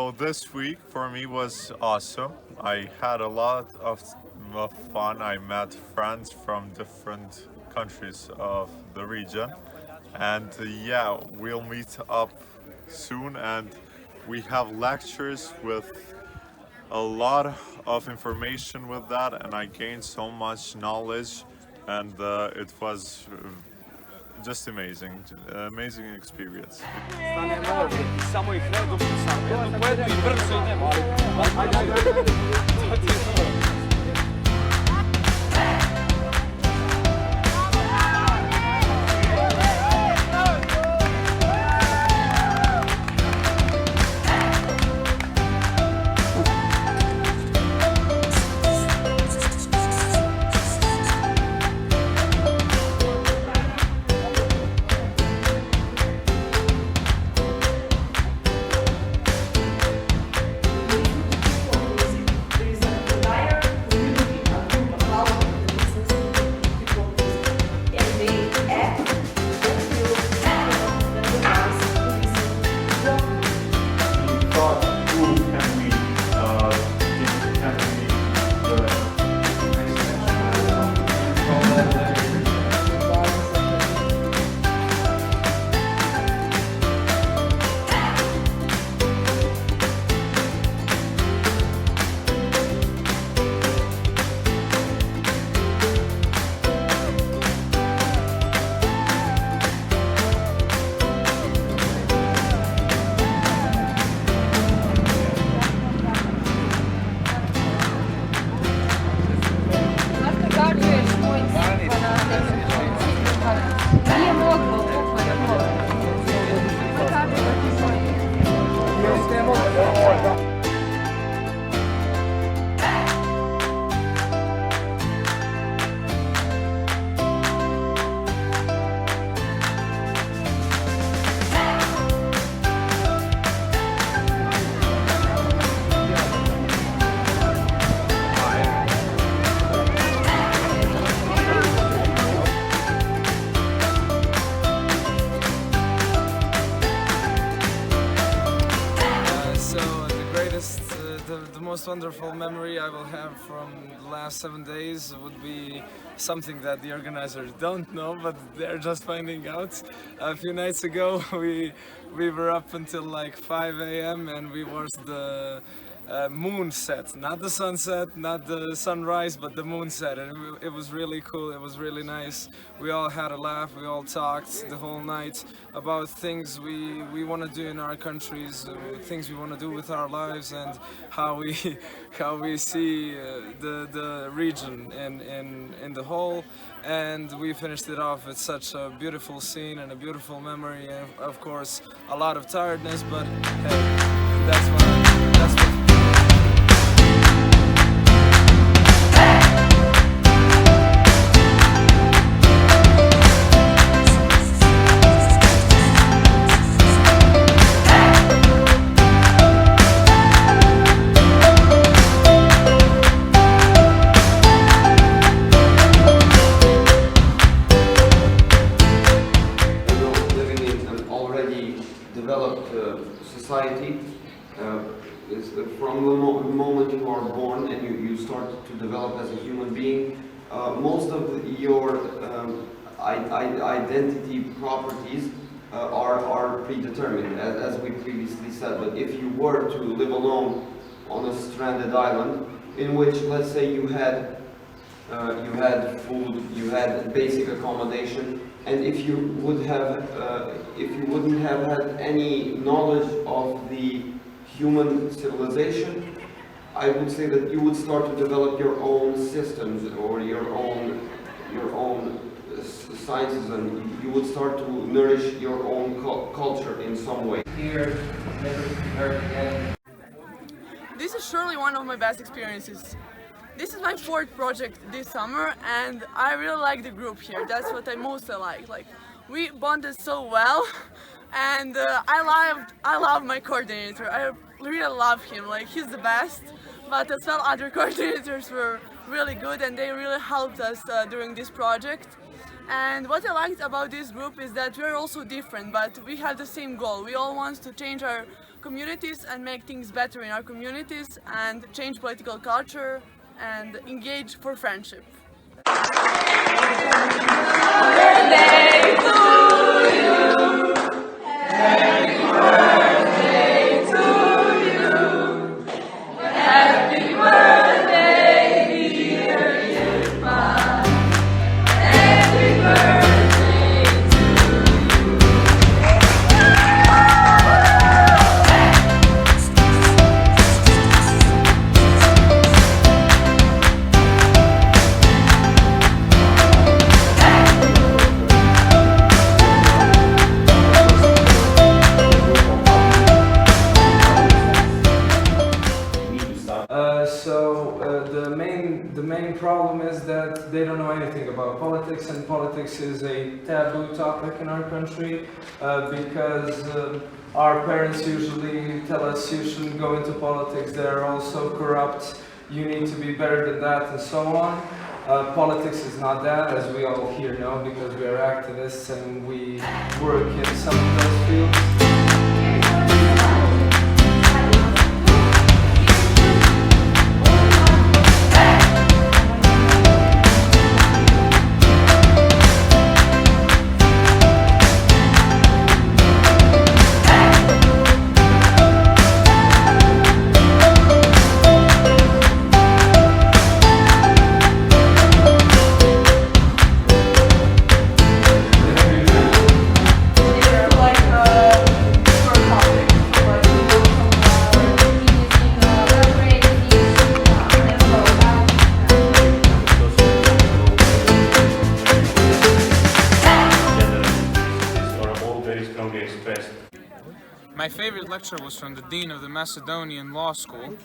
So this week for me was awesome. I had a lot of fun. I met friends from different countries of the region. And yeah, we'll meet up soon, and we have lectures with a lot of information with that, and I gained so much knowledge, and it was just amazing experience. Stane na ovdje i samo ih redom samo jednu po jednu i brzo idemo, ali to ti je to. The most wonderful memory I will have from the last 7 days would be something that the organizers don't know, but they're just finding out. A few nights ago we were up until like 5 a.m. and we watched the moon set, not the sunset, not the sunrise, but the moon set, and it was really cool. It was really nice. We all had a laugh. We all talked the whole night about things we want to do in our countries, things we want to do with our lives, and how we see the region in the whole. And we finished it off with such a beautiful scene and a beautiful memory, and of course a lot of tiredness, but hey, that's what. Society, from the moment you are born and you start to develop as a human being, most of your identity properties are predetermined, as we previously said. But if you were to live alone on a stranded island, in which, let's say, you had food, you had basic accommodation, and if you wouldn't have had any knowledge of the human civilization, I would say that you would start to develop your own systems or your own sciences, and you would start to nourish your own culture in some way. Here, never to be heard again. This is surely one of my best experiences. This is my fourth project this summer, and I really like the group here. That's what I mostly like. Like, we bonded so well, and I love my coordinator. I really love him. Like, he's the best. But as well, other coordinators were really good, and they really helped us during this project. And what I liked about this group is that we're also different, but we have the same goal. We all want to change our communities and make things better in our communities and change political culture and engage for friendship. The main problem is that they don't know anything about politics, and politics is a taboo topic in our country because our parents usually tell us you shouldn't go into politics, they're also corrupt, you need to be better than that, and so on. Politics is not that, as we all here know, because we are activists and we work in some of those fields. My favorite lecture was from the Dean of the Macedonian Law School.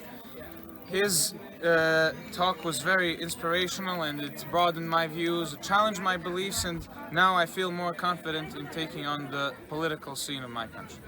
His talk was very inspirational and it broadened my views, challenged my beliefs, and now I feel more confident in taking on the political scene of my country.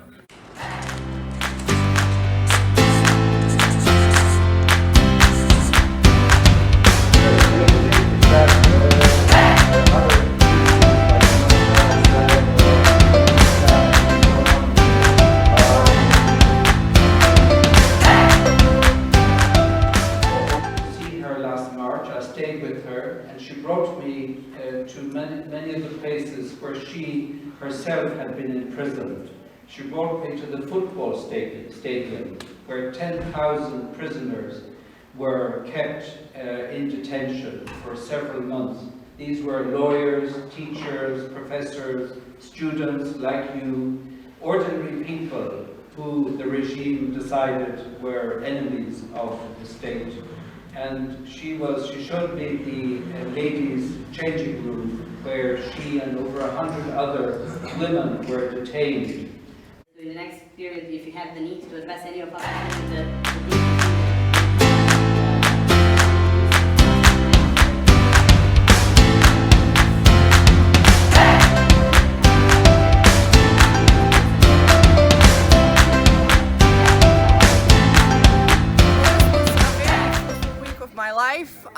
Many of the places where she herself had been imprisoned. She brought me to the football stadium where 10,000 prisoners were kept in detention for several months. These were lawyers, teachers, professors, students like you, ordinary people who the regime decided were enemies of the state. And she showed me the ladies' changing room where she and over 100 other women were detained. In the next period, if you have the need to address any of us,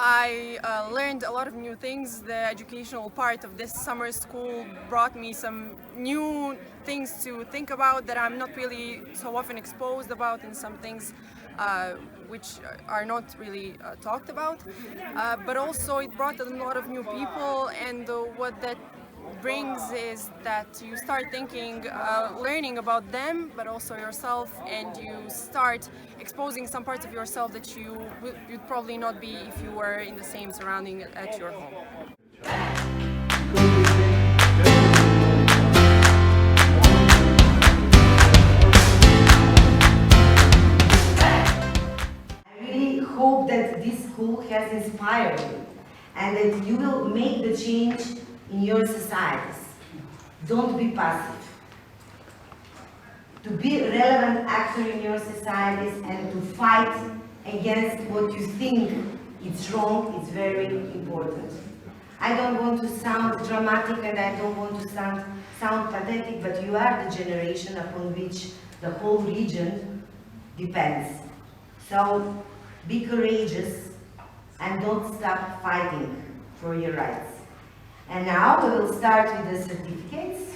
I learned a lot of new things. The educational part of this summer school brought me some new things to think about that I'm not really so often exposed about, and some things which are not really talked about. But also it brought a lot of new people, and what that brings is that you start thinking, learning about them, but also yourself, and you start exposing some parts of yourself that you'd probably not be if you were in the same surrounding at your home. I really hope that this school has inspired you and that you will make the change in your societies. Don't be passive. To be a relevant actor in your societies and to fight against what you think is wrong is very important. I don't want to sound dramatic and I don't want to sound pathetic, but you are the generation upon which the whole region depends. So be courageous and don't stop fighting for your rights. And now we will start with the certificates.